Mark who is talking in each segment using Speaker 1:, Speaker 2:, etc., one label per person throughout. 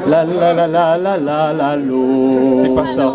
Speaker 1: La la la la la la la lo. C'est pas ça.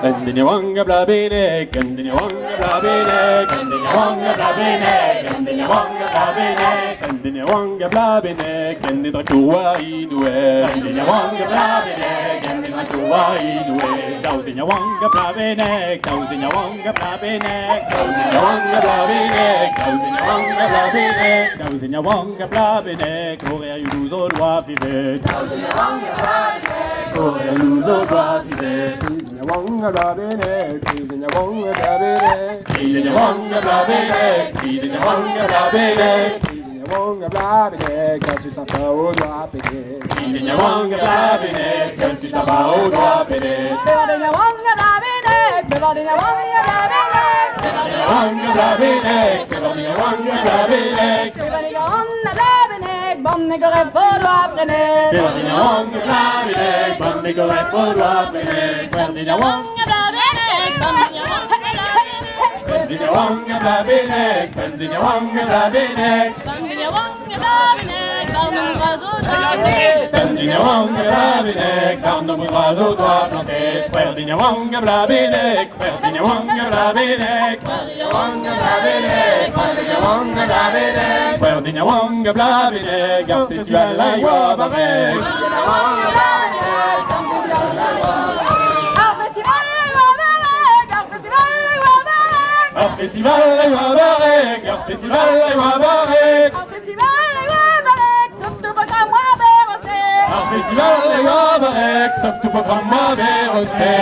Speaker 1: Kandinyawanga blabine, kandinyawanga blabine, kandinyawanga blabine, kandinyawanga blabine, kandinyawanga blabine, kandidrakua inue, kandinyawanga blabine, kandidrakua inue, kausinyawanga blabine, kausinyawanga blabine, kausinyawanga blabine, kausinyawanga blabine, kausinyawanga blabine, Korea yuzo doit vivre, kausinyawanga blabine, Korea yuzo doit vivre. Wonga blabine, Kizinya wonga blabine, Kizinya wonga blabine, Kizinya wonga blabine, Kizinya wonga blabine, quand tu sens pas au doigt péter. Kizinya wonga blabine, quand tu sens pas au doigt péter.
Speaker 2: Kizinya wonga blabine, Kizinya wonga blabine,
Speaker 1: Kizinya wonga blabine, Kizinya wonga blabine,
Speaker 2: Kizinya wonga blabine, bonne gore pour doigt prene.
Speaker 1: Kizinya wonga blabine, bonne gore pour doigt prene. Kizinya wonga blabine, Kizinya wonga blabine, Kizinya wonga blabine,
Speaker 2: Kizinya wonga blabine, comme un oiseau doit
Speaker 1: Kandinya wonga blabine, quand nos oiseaux doivent planter. Kandinya wonga blabine, Kandinya wonga blabine, Kandinya wonga blabine, Kandinya wonga blabine, Kandinya wonga blabine, Gare festival la joie barré. Gare festival la joie barré, Gare festival la joie barré. Festival les Wabarek, sauf tout programme à Vérosté.